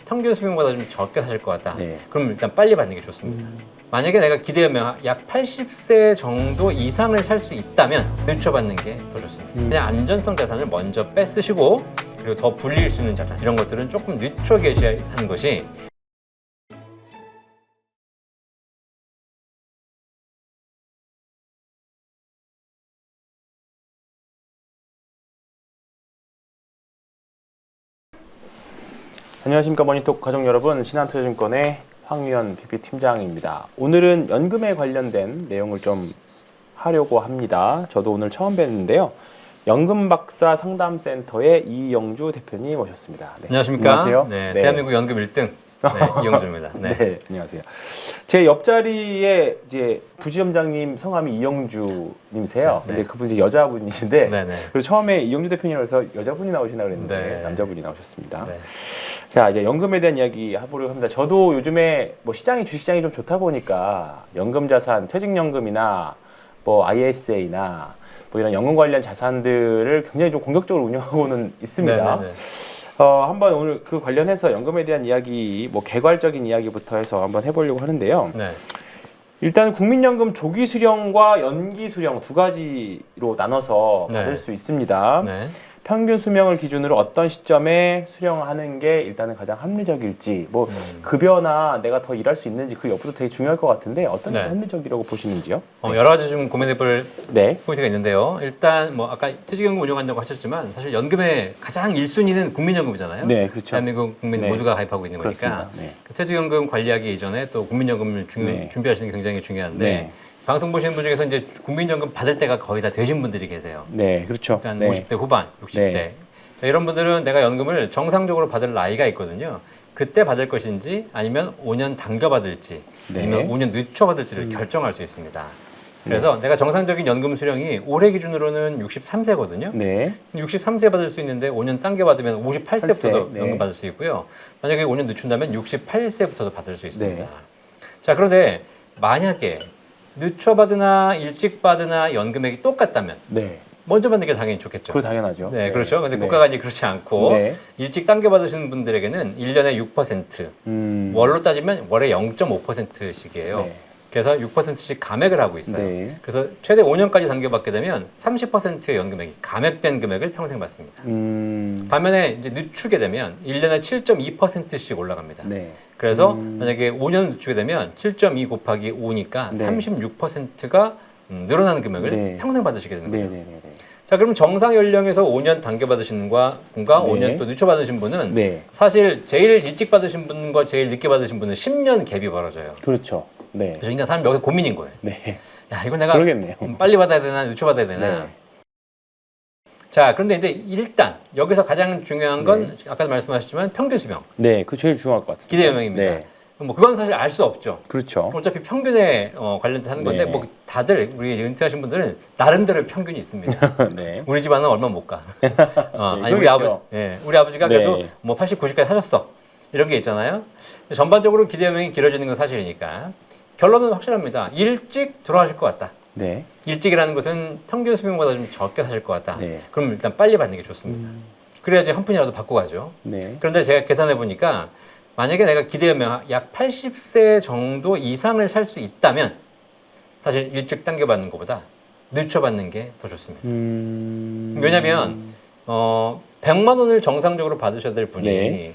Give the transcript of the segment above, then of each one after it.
평균 수명보다 좀 적게 사실 것 같다. 네. 그럼 일단 빨리 받는 게 좋습니다. 만약에 내가 기대하면 약 80세 정도 이상을 살 수 있다면 늦춰받는 게 더 좋습니다. 그냥 안전성 자산을 먼저 뺏으시고 그리고 더 불릴 수 있는 자산 이런 것들은 조금 늦춰 계시하는 것이 안녕하십니까 머니톡 가족 여러분, 신한투자증권의 황유현 PP팀장입니다. 오늘은 연금에 관련된 내용을 좀 하려고 합니다. 저도 오늘 처음 뵀는데요. 연금박사 상담센터의 이영주 대표님 오셨습니다. 네. 안녕하십니까? 안녕하세요. 네, 네. 대한민국 연금 1등 이영주입니다. 네. 네, 안녕하세요. 제 옆자리에 이제 부지점장님 성함이 이영주님이세요. 네. 근데 그분 이제 여자분이신데, 네네. 그리고 처음에 이영주 대표님이라서 여자분이 나오시나 그랬는데 네. 남자분이 나오셨습니다. 네. 자, 이제 연금에 대한 이야기 해보려고 합니다. 저도 요즘에 뭐 주식시장이 좀 좋다 보니까 연금자산, 퇴직연금이나 뭐 ISA나 뭐 이런 연금 관련 자산들을 굉장히 좀 공격적으로 운영하고는 있습니다. 네네네. 한번 오늘 그 관련해서 연금에 대한 이야기, 뭐 개괄적인 이야기부터 해서 한번 해보려고 하는데요. 네. 일단 국민연금 조기 수령과 연기 수령 두 가지로 나눠서 네. 받을 수 있습니다. 네. 평균 수명을 기준으로 어떤 시점에 수령하는 게 일단은 가장 합리적일지, 뭐 급여나 내가 더 일할 수 있는지 그 여부도 되게 중요할 것 같은데 어떤 게 네. 합리적이라고 보시는지요? 여러 가지 좀 고민해볼 네. 포인트가 있는데요. 일단 뭐 아까 퇴직연금 운영한다고 하셨지만 사실 연금의 가장 1순위는 국민연금이잖아요. 네, 그렇죠. 대한민국 국민 네. 모두가 가입하고 있는 거니까 그렇습니다. 네. 그 퇴직연금 관리하기 이전에 또 국민연금을 네. 준비하시는 게 굉장히 중요한데 네. 방송 보시는 분 중에서 이제 국민연금 받을 때가 거의 다 되신 분들이 계세요. 네, 그렇죠. 일단 네. 50대 후반, 60대. 네. 자, 이런 분들은 내가 연금을 정상적으로 받을 나이가 있거든요. 그때 받을 것인지 아니면 5년 당겨 받을지 네. 아니면 5년 늦춰 받을지를 결정할 수 있습니다. 그래서 내가 정상적인 연금 수령이 올해 기준으로는 63세거든요. 네. 63세 받을 수 있는데 5년 당겨 받으면 58세부터도 네. 연금 받을 수 있고요. 만약에 5년 늦춘다면 68세부터도 받을 수 있습니다. 네. 자, 그런데 만약에 늦춰 받으나 일찍 받으나 연금액이 똑같다면 네. 먼저 받는 게 당연히 좋겠죠. 그거 당연하죠. 네, 그렇죠. 근데 네. 국가가 이제 그렇지 않고 네. 일찍 당겨 받으시는 분들에게는 1년에 6%, 월로 따지면 월에 0.5%씩이에요. 네. 그래서 6%씩 감액을 하고 있어요. 네. 그래서 최대 5년까지 당겨받게 되면 30%의 연금액이 감액된 금액을 평생 받습니다. 반면에 이제 늦추게 되면 1년에 7.2%씩 올라갑니다. 네. 그래서 만약에 5년 늦추게 되면 7.2 곱하기 5니까 네. 36%가 늘어나는 금액을 네. 평생 받으시게 되는 네. 거죠. 네. 네. 자, 그럼 정상 연령에서 5년 당겨 받으시는 분과 네. 5년 또 늦춰 받으신 분은 네. 사실 제일 일찍 받으신 분과 제일 늦게 받으신 분은 10년 갭이 벌어져요. 그렇죠. 네. 그래서 이제 사람이 여기서 고민인 거예요. 네. 야, 이건 내가 그러겠네요. 빨리 받아야 되나 늦춰 받아야 되나. 네. 자, 그런데 이제 일단 여기서 가장 중요한 건 아까도 말씀하셨지만 평균 수명, 네, 그 제일 중요할 것 같습니다. 기대 연명입니다. 네. 뭐 그건 사실 알 수 없죠. 그렇죠. 어차피 평균에 관련돼서 하는 건데 네. 뭐 다들 우리 은퇴하신 분들은 나름대로 평균이 있습니다. 네. 우리 집안은 얼마 못 가. 아니 우리 그러겠죠. 우리 아버지가 네. 그래도 뭐 80, 90까지 사셨어. 이런 게 있잖아요. 전반적으로 기대 연명이 길어지는 건 사실이니까 결론은 확실합니다. 일찍 돌아가실 것 같다. 네. 일찍이라는 것은 평균 수명보다 좀 적게 사실 것 같다. 네. 그럼 일단 빨리 받는 게 좋습니다. 그래야지 한 푼이라도 받고 가죠. 네. 그런데 제가 계산해 보니까 만약에 내가 기대하면 약 80세 정도 이상을 살 수 있다면 사실 일찍 당겨받는 것보다 늦춰받는 게 더 좋습니다. 왜냐하면 100만 원을 정상적으로 받으셔야 될 분이 네.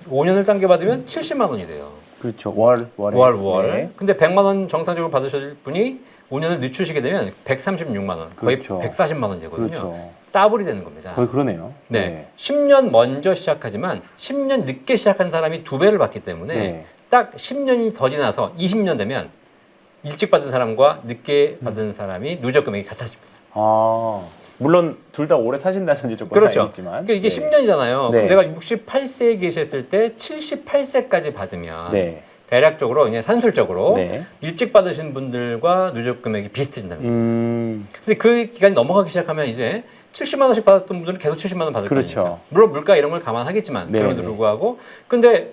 5년을 당겨받으면 70만 원이 돼요. 그렇죠. 월에. 월. 네. 근데 100만 원 정상적으로 받으셔야 될 분이 5년을 늦추시게 되면 136만 원, 거의 그렇죠. 140만 원 되거든요. 그렇죠. 더블이 되는 겁니다. 거의 그러네요. 네. 10년 먼저 시작하지만 10년 늦게 시작한 사람이 2배를 받기 때문에 네. 딱 10년이 더 지나서 20년 되면 일찍 받은 사람과 늦게 받은 사람이 누적 금액이 같아집니다. 아, 물론 둘 다 오래 사신다든지 조금 그렇죠. 다르겠지만. 그러니까 이게 네. 10년이잖아요. 네. 내가 68세에 계셨을 때 78세까지 받으면 네. 대략적으로 그냥 산술적으로 네. 일찍 받으신 분들과 누적 금액이 비슷해진다는 거예요. 근데 그 기간이 넘어가기 시작하면 이제 70만 원씩 받았던 분들은 계속 70만 원 받을 그렇죠. 거니까. 물론 물가 이런 걸 감안하겠지만 네, 그럼에도 네. 불구하고 근데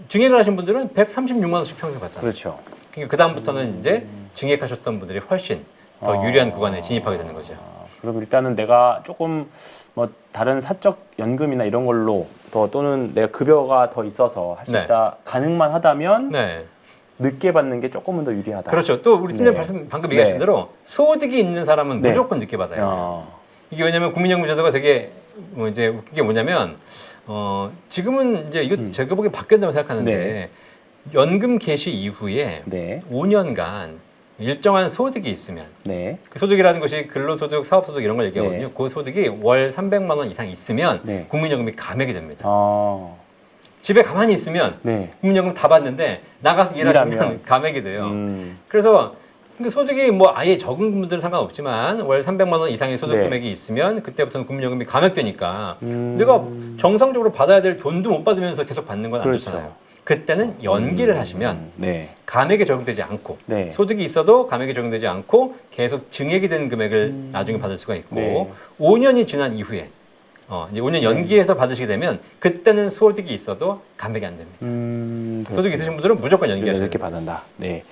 증액을 하신 분들은 136만 원씩 평생 받잖아요. 그렇죠. 그러니까 그 다음부터는 이제 증액하셨던 분들이 훨씬 더 유리한 구간에 진입하게 되는 거죠. 그럼 일단은 내가 조금 뭐 다른 사적 연금이나 이런 걸로 또는 내가 급여가 더 있어서 할 수 네. 있다 가능만 하다면 네. 늦게 받는 게 조금은 더 유리하다. 그렇죠. 또 우리 팀장님 네. 방금 얘기하신 네. 대로 소득이 있는 사람은 네. 무조건 늦게 받아요. 이게 왜냐면 국민연금 제도가 되게 뭐 이제 웃긴 게 뭐냐면 지금은 이제 이거 제가 보기에 바뀌었다고 생각하는데 네. 연금 개시 이후에 네. 5년간 일정한 소득이 있으면 네. 그 소득이라는 것이 근로소득, 사업소득 이런 걸 얘기하거든요. 네. 그 소득이 월 300만 원 이상 있으면 네. 국민연금이 감액이 됩니다. 아. 집에 가만히 있으면 네. 국민연금 다 받는데 나가서 일하시면 일하면. 감액이 돼요. 그래서 그러니까 소득이 뭐 아예 적은 분들은 상관없지만 월 300만 원 이상의 소득 네. 금액이 있으면 그때부터는 국민연금이 감액되니까 내가 정상적으로 받아야 될 돈도 못 받으면서 계속 받는 건 안 그렇죠. 좋잖아요. 그때는 연기를 하시면 네. 감액에 적용되지 않고 네. 소득이 있어도 감액에 적용되지 않고 계속 증액이 된 금액을 나중에 받을 수가 있고 네. 5년이 지난 이후에 이제 5년 연기해서 받으시게 되면 그때는 소득이 있어도 감액이 안 됩니다. 소득이 있으신 분들은 무조건 연기하셔야 이렇게 돼요. 받는다. 네.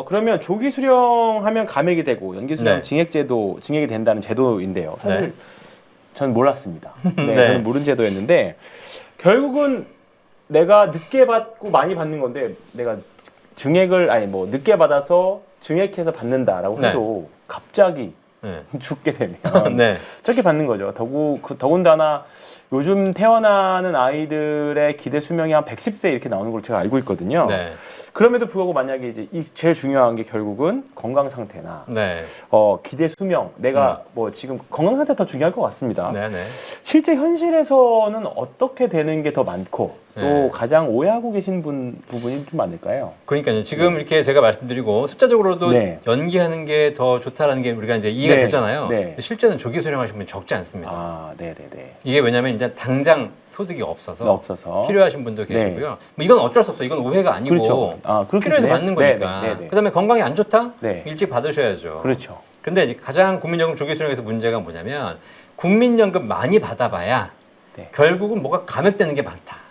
그러면 조기 수령하면 감액이 되고 연기 수령 네. 증액이 된다는 제도인데요. 사실 네. 저는 몰랐습니다. 네, 네. 저는 모르는 제도였는데 결국은 내가 늦게 받고 많이 받는 건데 내가 증액을 늦게 받아서 증액해서 받는다라고 네. 해도 갑자기 네. 죽게 되면 네. 저렇게 받는 거죠. 더군다나 요즘 태어나는 아이들의 기대 수명이 한 110세 이렇게 나오는 걸 제가 알고 있거든요. 네. 그럼에도 불구하고 만약에 이제 제일 중요한 게 결국은 건강 상태나 네. 기대 수명, 내가 뭐 지금 건강 상태 더 중요할 것 같습니다. 네. 네. 실제 현실에서는 어떻게 되는 게 더 많고 또 네. 가장 오해하고 계신 부분이 좀 많을까요? 그러니까요. 지금 이렇게 제가 말씀드리고 숫자적으로도 네. 연기하는 게 더 좋다라는 게 우리가 이제 이해가 네. 되잖아요. 네. 근데 실제는 조기 수령하시는 분이 적지 않습니다. 아, 네네네. 이게 왜냐하면 이제 당장 소득이 없어서 없어서 필요하신 분도 계시고요. 뭐 이건 어쩔 수 없어. 이건 오해가 아니고 그렇죠. 그렇게 필요해서 되네. 받는 거니까. 네네. 그다음에 건강이 안 좋다? 네. 일찍 받으셔야죠. 그렇죠. 근데 이제 가장 국민연금 조기 수령에서 문제가 뭐냐면 국민연금 많이 받아봐야 네. 결국은 뭐가 감액되는 게 많다.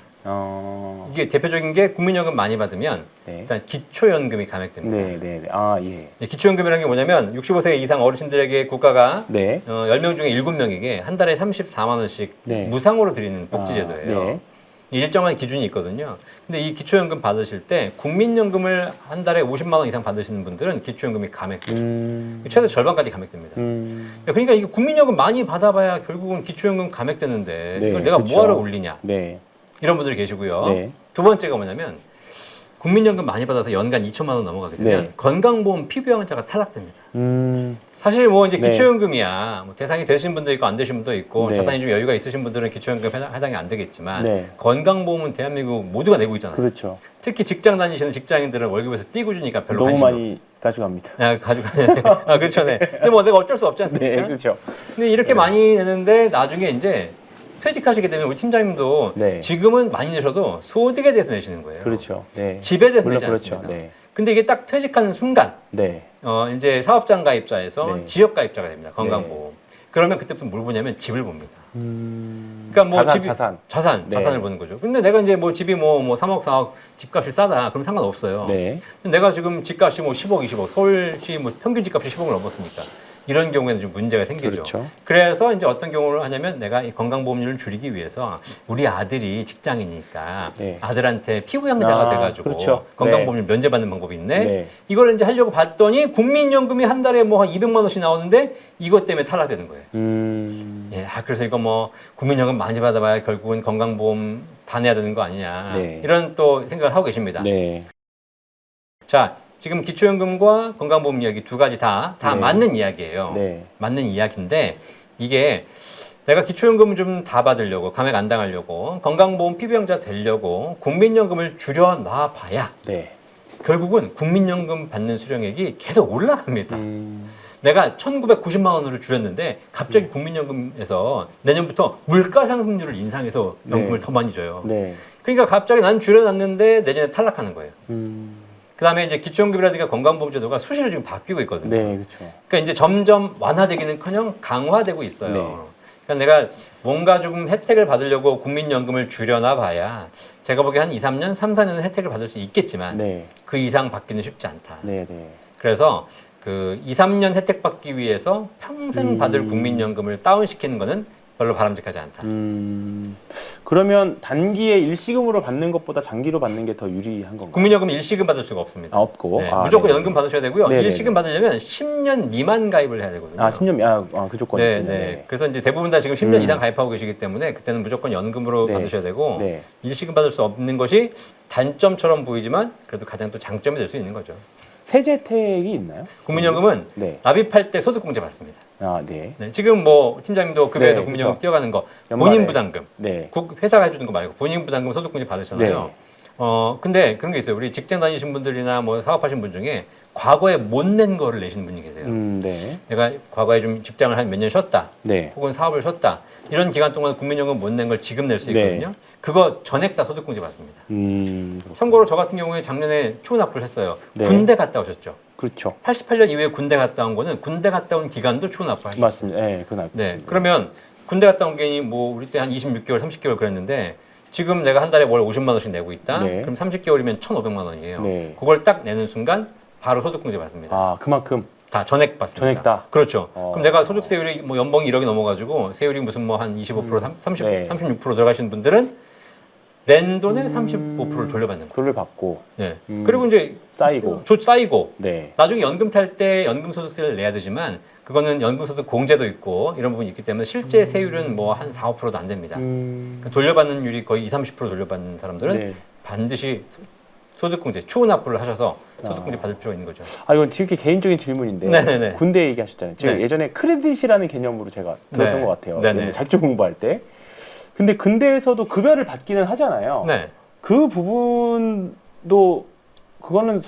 이게 대표적인 게 국민연금 많이 받으면 네. 일단 기초연금이 감액됩니다. 네네네. 아, 예. 기초연금이라는 게 뭐냐면 65세 이상 어르신들에게 국가가 네. 10명 중에 7명에게 한 달에 34만 원씩 네. 무상으로 드리는 복지제도예요. 네. 일정한 기준이 있거든요. 근데 이 기초연금 받으실 때 국민연금을 한 달에 50만 원 이상 받으시는 분들은 기초연금이 감액돼요. 최소 절반까지 감액됩니다. 그러니까 이게 국민연금 많이 받아봐야 결국은 기초연금 감액되는데 네, 이걸 내가 그렇죠. 뭐하러 올리냐 네. 이런 분들이 계시고요. 네. 두 번째가 뭐냐면 국민연금 많이 받아서 연간 2천만 원 넘어가게 되면 네. 건강보험 피부양자가 탈락됩니다. 사실 뭐 이제 네. 기초연금이야 뭐 대상이 되신 분도 있고 안 되신 분도 있고 네. 자산이 좀 여유가 있으신 분들은 기초연금 해당이 안 되겠지만 네. 건강보험은 대한민국 모두가 내고 있잖아요. 그렇죠. 특히 직장 다니시는 직장인들은 월급에서 띄고 주니까 별로 너무 관심이 많이 가져갑니다. 없어요. 가져가네. 그렇죠. 네. 근데 뭐 내가 어쩔 수 없지 않습니까? 네, 그렇죠. 근데 이렇게 많이 내는데 나중에 이제 퇴직하시게 되면 우리 팀장님도 네. 지금은 많이 내셔도 소득에 대해서 내시는 거예요. 그렇죠. 네. 집에 대해서 물론 내지 그렇죠. 않습니다. 네. 근데 이게 딱 퇴직하는 순간 네. 이제 사업장 가입자에서 네. 지역 가입자가 됩니다. 건강보험. 그러면 그때부터 뭘 보냐면 집을 봅니다. 그러니까 뭐 자산. 네. 자산을 보는 거죠. 근데 내가 이제 뭐 집이 뭐 3억, 4억 집값이 싸다. 그럼 상관없어요. 네. 근데 내가 지금 집값이 뭐 10억, 20억, 서울시 뭐 평균 집값이 10억을 넘었으니까 이런 경우에는 좀 문제가 생기죠. 그렇죠. 그래서 이제 어떤 경우를 하냐면 내가 이 건강보험료를 줄이기 위해서 우리 아들이 직장이니까 네. 아들한테 피부양자가 돼가지고 그렇죠. 건강보험료 면제받는 방법이 있네. 네. 이걸 이제 하려고 봤더니 국민연금이 한 달에 뭐 한 200만 원씩 나오는데 이것 때문에 탈락되는 거예요. 예, 그래서 이거 뭐 국민연금 많이 받아봐야 결국은 건강보험 다 내야 되는 거 아니냐. 네. 이런 또 생각을 하고 계십니다. 네. 자, 지금 기초연금과 건강보험 이야기 두 가지 다 네. 맞는 이야기예요. 네. 맞는 이야기인데 이게 내가 기초연금을 좀 다 받으려고 감액 안 당하려고 건강보험 피부양자 되려고 국민연금을 줄여놔 봐야 네. 결국은 국민연금 받는 수령액이 계속 올라갑니다. 내가 1990만 원으로 줄였는데 갑자기 국민연금에서 내년부터 물가상승률을 인상해서 연금을 네. 더 많이 줘요. 네. 그러니까 갑자기 난 줄여놨는데 내년에 탈락하는 거예요. 그 다음에 이제 기초연금이라든가 건강보험제도가 수시로 지금 바뀌고 있거든요. 네, 그렇죠. 그러니까 이제 점점 완화되기는커녕 강화되고 있어요. 네. 그러니까 내가 뭔가 조금 혜택을 받으려고 국민연금을 줄여놔 봐야 제가 보기에 한 2, 3년, 3, 4년은 혜택을 받을 수 있겠지만 네. 그 이상 받기는 쉽지 않다. 네, 네. 그래서 그 2, 3년 혜택 받기 위해서 평생 받을 국민연금을 다운시키는 거는 별로 바람직하지 않다. 그러면 단기에 일시금으로 받는 것보다 장기로 받는 게 더 유리한 건가요? 국민연금 일시금 받을 수가 없습니다. 아, 없고. 네, 아, 무조건 네네. 연금 받으셔야 되고요. 네네네. 일시금 받으려면 10년 미만 가입을 해야 되거든요. 아, 10년, 그 조건이. 네, 네. 그래서 이제 대부분 다 지금 10년 이상 가입하고 계시기 때문에 그때는 무조건 연금으로 네. 받으셔야 되고 네. 일시금 받을 수 없는 것이 단점처럼 보이지만 그래도 가장 또 장점이 될 수 있는 거죠. 세제 혜택이 있나요? 국민연금은 네. 납입할 때 소득공제 받습니다. 아, 네. 네, 지금 뭐 팀장님도 급여에서 네, 국민연금 그렇죠. 뛰어가는 거 연말에. 본인 부담금, 네. 회사가 해주는 거 말고 본인 부담금 소득공제 받으잖아요. 네. 근데 그런 게 있어요. 우리 직장 다니신 분들이나 뭐 사업하신 분 중에 과거에 못 낸 거를 내시는 분이 계세요. 네. 내가 과거에 좀 직장을 한 몇 년 쉬었다. 네. 혹은 사업을 쉬었다. 이런 기간 동안 국민연금 못 낸 걸 지금 낼 수 네. 있거든요. 그거 전액 다 소득공제 받습니다. 참고로 저 같은 경우에 작년에 추후 납부를 했어요. 네. 군대 갔다 오셨죠. 그렇죠. 88년 이후에 군대 갔다 온 거는 군대 갔다 온 기간도 추후 납부하셨어요. 맞습니다. 네, 그건 알고 네. 있습니다. 그러면 군대 갔다 온 게 뭐 우리 때 한 26개월, 30개월 그랬는데 지금 내가 한 달에 월 50만 원씩 내고 있다. 네. 그럼 30개월이면 1,500만 원이에요. 네. 그걸 딱 내는 순간 바로 소득공제 받습니다. 아, 그만큼. 다 전액 받습니다. 전액 다? 그렇죠. 그럼 내가 소득세율이 뭐 연봉이 1억이 넘어가지고 세율이 무슨 뭐 한 25%, 30, 네. 36% 들어가시는 분들은 낸 돈의 35%를 돌려받는 거예요. 돌려받고. 네. 그리고 이제 쌓이고. 쌓이고 네. 나중에 연금 탈 때 연금소득세를 내야 되지만 그거는 연금소득 공제도 있고 이런 부분이 있기 때문에 실제 세율은 뭐 한 4, 5%도 안 됩니다. 그러니까 돌려받는 율이 거의 20, 30% 돌려받는 사람들은 네. 반드시 소득공제, 추후 납부를 하셔서 소득공제 받을 필요가 있는 거죠. 아, 이건 지극히 개인적인 질문인데. 네네네. 군대 얘기하셨잖아요. 제가 네. 예전에 크레딧이라는 개념으로 제가 들었던 네. 것 같아요. 네네. 옛날에 작전 공부할 때. 근데 군대에서도 급여를 받기는 하잖아요. 네. 그 부분도 그거는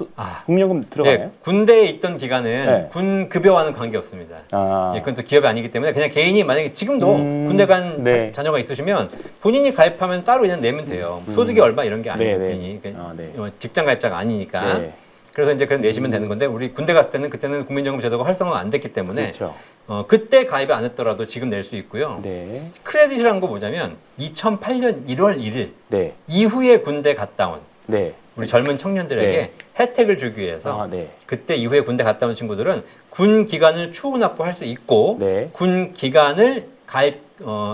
국민연금 들어가나요? 네, 군대에 있던 기간은 네. 군 급여와는 관계 없습니다. 아, 예, 그건 또 기업이 아니기 때문에 그냥 개인이 만약에 지금도 군대 간 네. 자녀가 있으시면 본인이 가입하면 따로 그냥 내면 돼요. 소득이 얼마 이런 게 아니에요. 네, 네. 본인이 그러니까 아, 네. 직장 가입자가 아니니까. 네. 그래서 이제 그런 내시면 되는 건데 우리 군대 갔을 때는 그때는 국민연금 제도가 활성화가 안 됐기 때문에 그렇죠. 그때 가입을 안 했더라도 지금 낼 수 있고요. 네. 크레딧이라는 거 보자면 2008년 1월 1일 네. 이후에 군대 갔다 온 네. 우리 젊은 청년들에게 네. 혜택을 주기 위해서 아, 네. 그때 이후에 군대 갔다 온 친구들은 군 기간을 추후 납부할 수 있고 네. 군 기간을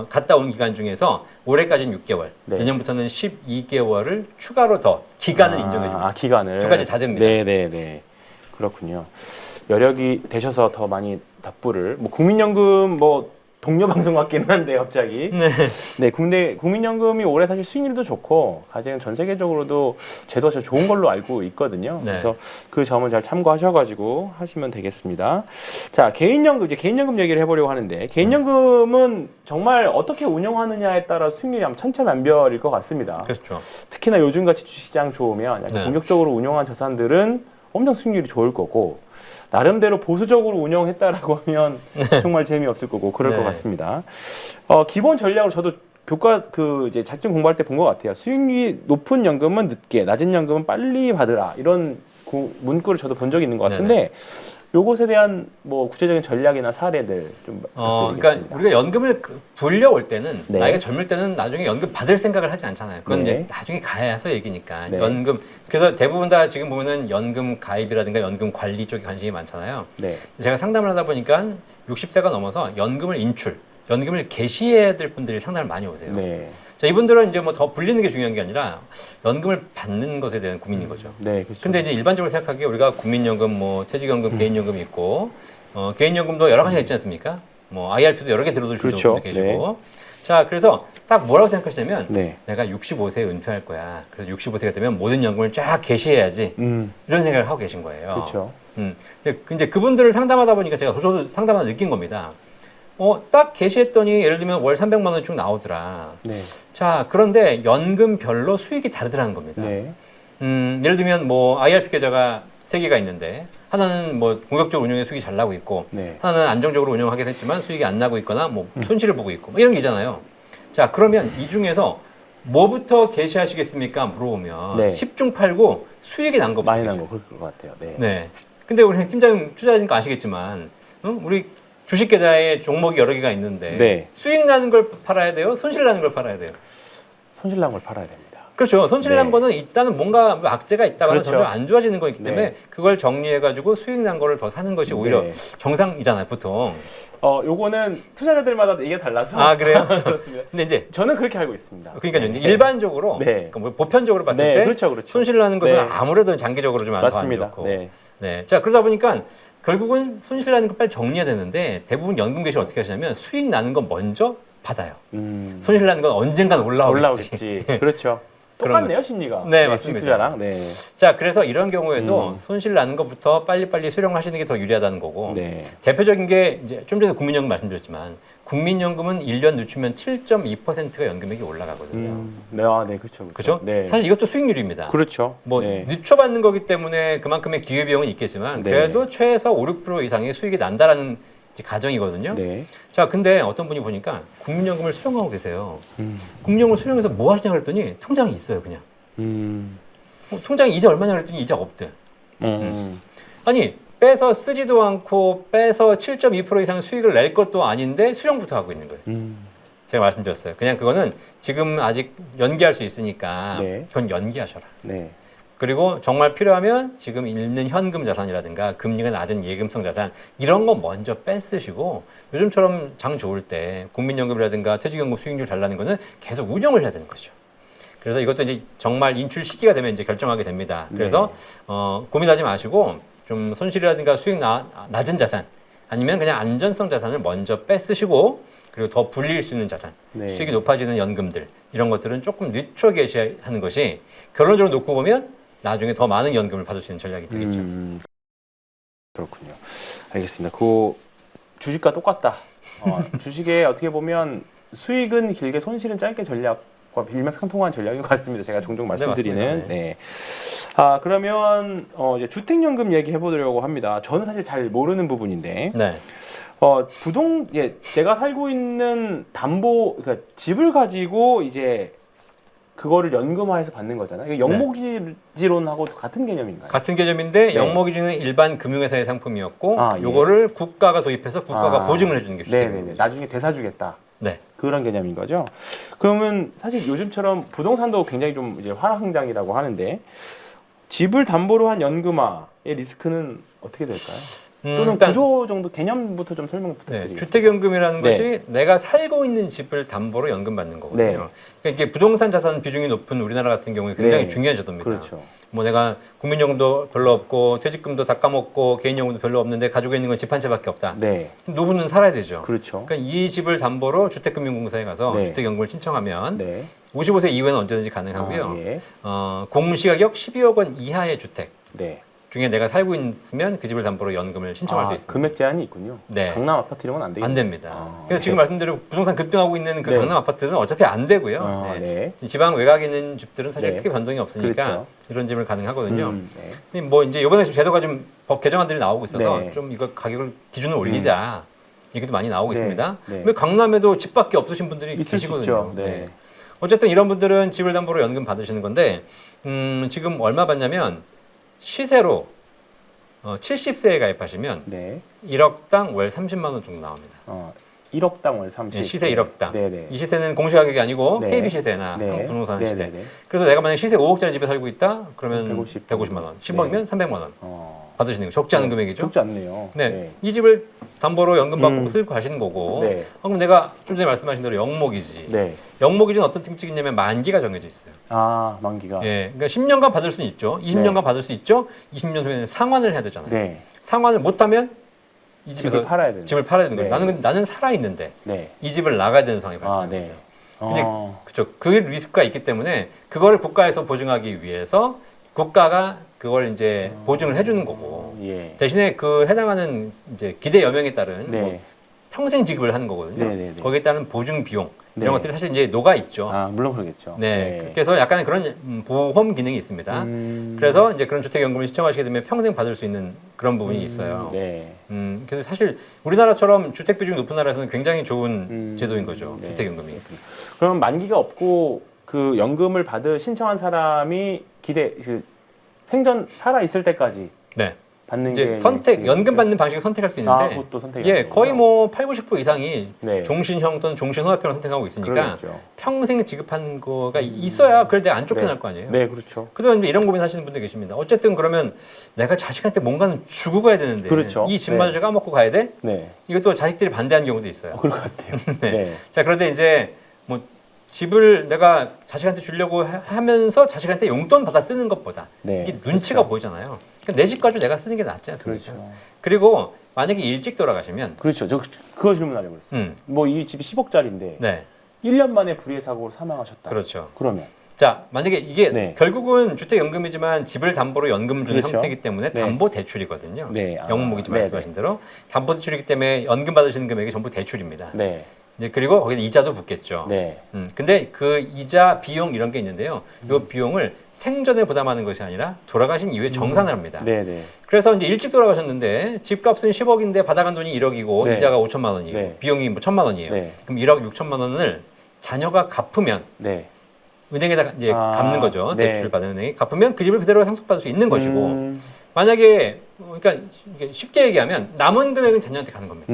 갔다 온 기간 중에서 올해까지는 6개월, 네. 내년부터는 12개월을 추가로 더 기간을 인정해 줍니다. 기간을. 두 가지 다 됩니다. 네, 네, 네. 그렇군요. 여력이 되셔서 더 많이 납부를 뭐 국민연금 뭐 동료 방송 같기는 한데 갑자기 네, 국민연금이 올해 사실 수익률도 좋고 가장 전 세계적으로도 제도가 진짜 좋은 걸로 알고 있거든요. 네. 그래서 그 점은 잘 참고하셔가지고 하시면 되겠습니다. 자, 개인연금 이제 개인연금 얘기를 해보려고 하는데 개인연금은 정말 어떻게 운영하느냐에 따라 수익률이 아마 천차만별일 것 같습니다. 그렇죠. 특히나 요즘같이 주식시장 좋으면 약간 네. 공격적으로 운영한 자산들은 엄청 수익률이 좋을 거고 나름대로 보수적으로 운영했다라고 하면 정말 재미없을 거고 그럴 네. 것 같습니다. 기본 전략으로 저도 이제 작전 공부할 때 본 것 같아요. 수익률이 높은 연금은 늦게, 낮은 연금은 빨리 받으라 이런 문구를 저도 본 적이 있는 것 같은데 네네. 요것에 대한 뭐 구체적인 전략이나 사례들 좀 부탁드리겠습니다. 그러니까 우리가 연금을 불려올 때는 네. 나이가 젊을 때는 나중에 연금 받을 생각을 하지 않잖아요. 그건 네. 이제 나중에 가야서 얘기니까 네. 연금 그래서 대부분 다 지금 보면은 연금 가입이라든가 연금 관리 쪽에 관심이 많잖아요. 네. 제가 상담을 하다 보니까 60세가 넘어서 연금을 연금을 개시해야 될 분들이 상당히 많이 오세요. 네. 자, 이분들은 이제 뭐 더 불리는 게 중요한 게 아니라 연금을 받는 것에 대한 고민인 거죠. 네, 그렇죠. 근데 이제 일반적으로 생각하기에 우리가 국민연금, 뭐 퇴직연금, 개인연금이 있고 개인연금도 여러 가지가 있지 않습니까? 뭐 IRP도 여러 개 들어두시는 그렇죠. 분도 계시고. 자, 그래서 딱 뭐라고 생각하시냐면 네. 내가 65세에 은퇴할 거야. 그래서 65세가 되면 모든 연금을 쫙 개시해야지. 이런 생각을 하고 계신 거예요. 그렇죠. 근데 이제 그분들을 상담하다 보니까 제가 저도 상담하다 느낀 겁니다. 딱 개시했더니 예를 들면 월 300만 원 쭉 나오더라. 네. 자, 그런데 연금별로 수익이 다르더라는 겁니다. 네. 예를 들면 뭐 IRP 계좌가 3개가 있는데 하나는 뭐 공격적으로 운영해 수익이 잘 나고 있고 네. 하나는 안정적으로 운영하게 됐지만 수익이 안 나고 있거나 뭐 손실을 보고 있고 뭐 이런 게 있잖아요. 자, 그러면 이 중에서 뭐부터 개시하시겠습니까? 물어보면 네. 10중 8구 수익이 난 거부터 많이 난 개시해요. 거 그럴 것 같아요. 네. 네. 근데 우리 팀장님 투자하니까 아시겠지만 우리 주식 계좌에 종목이 여러 개가 있는데 네. 수익 나는 걸 팔아야 돼요? 손실 나는 걸 팔아야 돼요? 손실 난 걸 팔아야 됩니다. 그렇죠. 손실난 네. 거는 일단은 뭔가 악재가 있다거나 그렇죠. 점점 안 좋아지는 거기 때문에 네. 그걸 정리해가지고 수익 난 거를 더 사는 것이 오히려 네. 정상이잖아요, 보통. 요거는 투자자들마다 이게 달라서 아, 그래요? 그렇습니다. 근데 이제 저는 그렇게 알고 있습니다. 그러니까요. 네. 일반적으로 네. 그러니까 뭐 보편적으로 봤을 네, 때 그렇죠, 그렇죠. 손실 나는 것은 네. 아무래도 장기적으로 좀 안 맞습니다. 좋고. 네. 네. 자, 그러다 보니까 결국은 손실 나는 거 빨리 정리해야 되는데 대부분 연금 개시 어떻게 하시냐면 수익 나는 거 먼저 받아요. 손실 나는 건 언젠간 올라오겠지. 그렇죠. 그런 똑같네요, 심리가. 네, 맞습니다. 투자랑. 네. 자, 그래서 이런 경우에도 음. 손실 나는 것부터 빨리빨리 수령하시는 게 더 유리하다는 거고. 네. 대표적인 게 이제 좀 전에 국민연금 말씀드렸지만 국민연금은 1년 늦추면 7.2%가 연금액이 올라가거든요. 네, 네, 그렇죠. 그죠? 네. 사실 이것도 수익률입니다. 그렇죠. 뭐 네. 늦춰받는 거기 때문에 그만큼의 기회비용은 있겠지만 네. 그래도 최소 5, 6% 이상의 수익이 난다라는 이제 가정이거든요. 네. 자, 근데 어떤 분이 보니까 국민연금을 수령하고 계세요. 국민연금을 수령해서 뭐 하시냐 그랬더니 통장이 있어요, 그냥. 통장에 이자 얼마냐 그랬더니 이자가 없대. 아니, 빼서 쓰지도 않고 빼서 7.2% 이상 수익을 낼 것도 아닌데 수령부터 하고 있는 거예요. 제가 말씀드렸어요. 그냥 그거는 지금 아직 연기할 수 있으니까 네. 그건 연기하셔라. 네. 그리고 정말 필요하면 지금 있는 현금 자산이라든가 금리가 낮은 예금성 자산 이런 거 먼저 뺏으시고 요즘처럼 장 좋을 때 국민연금이라든가 퇴직연금 수익률 잘 나는 거는 계속 운영을 해야 되는 거죠. 그래서 이것도 이제 정말 인출 시기가 되면 이제 결정하게 됩니다. 그래서 고민하지 마시고 좀 손실이라든가 수익 낮은 자산 아니면 그냥 안전성 자산을 먼저 뺏으시고 그리고 더 불릴 수 있는 자산, 네. 수익이 높아지는 연금들 이런 것들은 조금 늦춰 계시하는 것이 결론적으로 놓고 보면 나중에 더 많은 연금을 받을 수 있는 전략이 되겠죠. 그렇군요. 알겠습니다. 그 주식과 똑같다. 주식에 어떻게 보면 수익은 길게 손실은 짧게 전략과 일맥상통한 전략인 것 같습니다. 제가 종종 말씀드리는. 맞습니다. 네. 그러면 이제 주택연금 얘기해 보려고 합니다. 저는 사실 잘 모르는 부분인데 네. 제가 살고 있는 그러니까 집을 가지고 이제 그거를 연금화해서 받는 거잖아요. 이게 영목이지론하고 같은 개념인가요? 같은 개념인데 네. 영목이지는 일반 금융회사의 상품이었고 예. 요거를 국가가 도입해서 국가가 보증을 해주는 게 네네네. 주택입니다. 나중에 대사주겠다. 네. 그런 개념인 거죠. 그러면 사실 요즘처럼 부동산도 굉장히 좀 이제 화랑장이라고 하는데 집을 담보로 한 연금화의 리스크는 어떻게 될까요? 또는 일단 구조 정도 개념부터 좀 설명 네, 부탁드리겠습니다. 주택연금이라는 네. 것이 내가 살고 있는 집을 담보로 연금 받는 거거든요. 네. 그러니까 이게 부동산 자산 비중이 높은 우리나라 같은 경우에 굉장히 네. 중요한 제도입니다. 그렇죠. 뭐 내가 국민연금도 별로 없고 퇴직금도 다 까먹고 개인연금도 별로 없는데 가지고 있는 건 집 한 채밖에 없다. 네. 노후는 살아야 되죠. 그렇죠. 그러니까 이 집을 담보로 주택금융공사에 가서 네. 주택연금을 신청하면 네. 55세 이후에는 언제든지 가능하고요. 예. 공시가격 12억 원 이하의 주택 네. 중에 내가 살고 있으면 그 집을 담보로 연금을 신청할 수 있습니다. 금액 제한이 있군요. 네. 강남 아파트 이런 건 안 되겠네요. 안 됩니다. 그래서 네. 지금 말씀드린 부동산 급등하고 있는 그 네. 강남 아파트는 어차피 안 되고요. 네. 지방 외곽에 있는 집들은 사실 네. 크게 변동이 없으니까 그렇죠. 이런 집을 가능하거든요. 네. 근데 뭐 이제 이번에 제도가 좀 법 개정안들이 나오고 있어서 네. 좀 이거 가격을 기준을 올리자 얘기도 많이 나오고 네. 있습니다. 네. 왜 강남에도 집밖에 없으신 분들이 있을 수 계시거든요. 있죠. 네. 네. 어쨌든 이런 분들은 집을 담보로 연금 받으시는 건데 지금 얼마 받냐면 시세로 70세에 가입하시면 네. 1억당 월 30만 원 정도 나옵니다. 1억당 월 30. 네, 시세 1억당. 네네. 이 시세는 공시가격이 아니고 네. KB 시세나 네. 한국 부동산 시세. 네네네. 그래서 내가 만약 시세 5억짜리 집에 살고 있다 그러면 150만 150만 원. 10억이면 300만 원 어. 받으시는 거 적지 않은 금액이죠. 적지 않네요. 네. 이 집을 담보로 연금 받고 쓸고 가시는 거고. 네. 그럼 내가 좀 전에 말씀하신 대로 영목이지. 네. 영목이지는 어떤 특징이 있냐면 만기가 정해져 있어요. 만기가. 예. 그러니까 10년간 받을 수는 있죠. 20년간 받을 수 있죠. 20년 후에는 상환을 해야 되잖아요. 네. 상환을 못 하면 이 집에서 집을 팔아야 되는. 집을 팔아야 되는 거예요. 네. 나는 살아 있는데 네. 이 집을 나가야 되는 상황이 발생해요. 네. 근데 그렇죠. 그 리스크가 있기 때문에 그거를 국가에서 보증하기 위해서 국가가 그걸 이제 보증을 해주는 거고 예. 대신에 그 해당하는 이제 기대 여명에 따른 네. 뭐 평생 지급을 하는 거거든요. 네네네. 거기에 따른 보증 비용 이런 네. 것들이 사실 이제 녹아 있죠. 물론 그러겠죠. 네. 그래서 약간 그런 보험 기능이 있습니다. 그래서 이제 그런 주택연금을 신청하시게 되면 평생 받을 수 있는 그런 부분이 있어요. 네. 그래서 사실 우리나라처럼 주택 비중이 높은 나라에서는 굉장히 좋은 제도인 거죠. 네. 주택연금이. 그럼 만기가 없고 그 연금을 신청한 사람이 생전 살아 있을 때까지 네. 받는 이제 게 선택 연금 받는 방식을 선택할 수 있는데 그것도 선택이 예, 거의 뭐 80-90% 이상이 네. 종신형 또는 종신호흡형을 선택하고 있으니까 그러겠죠. 평생 지급하는 거가 있어야 그럴 때 안 쫓겨날 네. 거 아니에요. 네, 그렇죠. 그동안 이제 이런 고민하시는 분들 계십니다. 어쨌든 그러면 내가 자식한테 뭔가는 주고 가야 되는데 그렇죠. 이 집마저 까먹고 가야 돼? 네. 이것도 자식들이 반대하는 경우도 있어요. 그럴 것 같아요. 네. 네. 자, 그런데 이제 뭐 집을 내가 자식한테 주려고 하면서 자식한테 용돈 받아 쓰는 것보다 네. 이게 눈치가 그렇죠. 보이잖아요. 내 집 가지고 내가 쓰는 게 낫지 않습니까? 그렇죠. 그리고 만약에 일찍 돌아가시면 그렇죠. 저 그거 질문하려고 그랬어요. 뭐 이 집이 10억짜리인데 네, 1년 만에 불의의 사고로 사망하셨다. 그렇죠. 그러면 자, 만약에 이게 네. 결국은 주택연금이지만 집을 담보로 연금 주는 그렇죠. 형태이기 때문에 네. 담보대출이거든요. 네. 영목이지 네, 말씀하신 대로 담보대출이기 때문에 연금 받으시는 금액이 전부 대출입니다. 네. 이제 그리고 거기는 이자도 붙겠죠. 네. 근데 그 이자 비용 이런 게 있는데요. 이 비용을 생전에 부담하는 것이 아니라 돌아가신 이후에 정산을 합니다. 네, 네. 그래서 이제 일찍 돌아가셨는데 집값은 10억인데 받아간 돈이 1억이고 네. 이자가 5천만 원이에요. 네. 비용이 뭐 1천만 원이에요. 네. 그럼 1억 6천만 원을 자녀가 갚으면 네. 은행에다 이제 갚는 거죠. 네. 대출 받은 은행이 갚으면 그 집을 그대로 상속받을 수 있는 것이고 음. 만약에 그러니까 이게 쉽게 얘기하면 남은 금액은 자녀한테 가는 겁니다.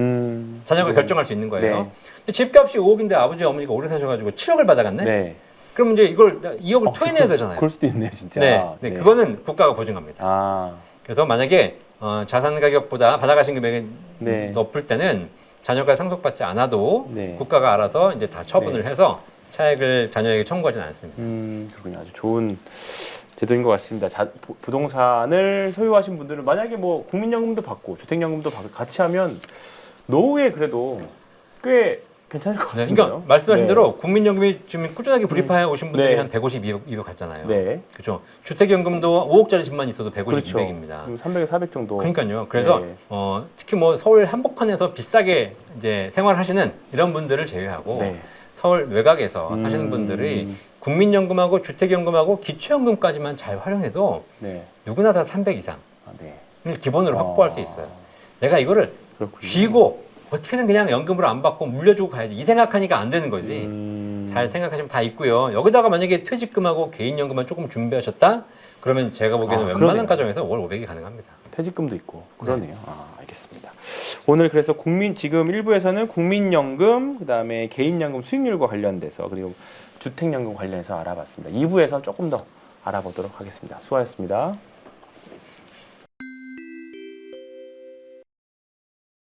자녀가 결정할 수 있는 거예요. 네. 근데 집값이 5억인데 아버지 어머니가 오래 사셔가지고 7억을 받아갔네. 네. 그럼 이제 이걸 2억을 토해내야 되잖아요. 그럴 수도 있네요, 진짜. 네, 그거는 국가가 보증합니다. 아. 그래서 만약에 자산 가격보다 받아가신 금액이 네. 높을 때는 자녀가 상속받지 않아도 네. 국가가 알아서 이제 다 처분을 해서 차액을 자녀에게 청구하지는 않습니다. 그렇군요. 아주 좋은 제도인 것 같습니다. 부동산을 소유하신 분들은 만약에 뭐 국민연금도 받고 주택연금도 받고 같이 하면 노후에 그래도 꽤 괜찮을 것 네, 같은데요. 그러니까 말씀하신 네. 대로 국민연금이 지금 꾸준하게 불입해 오신 분들이 네. 한 150, 200 갔잖아요. 네. 그렇죠. 주택연금도 5억짜리 집만 있어도 150, 그렇죠. 200입니다. 300에 400 정도. 그러니까요. 그래서 네. 특히 뭐 서울 한복판에서 비싸게 이제 생활하시는 이런 분들을 제외하고 네. 서울 외곽에서 사시는 분들이 국민연금하고 주택연금하고 기초연금까지만 잘 활용해도 네. 누구나 다 300 이상을 네. 기본으로 확보할 수 있어요. 내가 이거를 그렇군요. 쥐고 어떻게든 그냥 연금으로 안 받고 물려주고 가야지 이 생각하니까 안 되는 거지. 잘 생각하시면 다 있고요. 여기다가 만약에 퇴직금하고 개인연금만 조금 준비하셨다? 그러면 제가 보기에는 웬만한 그러네요. 가정에서 월 500이 가능합니다. 퇴직금도 있고 그러네요. 아, 알겠습니다. 오늘 그래서 지금 1부에서는 국민연금, 그다음에 개인연금 수익률과 관련돼서 그리고 주택연금 관련해서 알아봤습니다. 2부에서 조금 더 알아보도록 하겠습니다. 수고하셨습니다.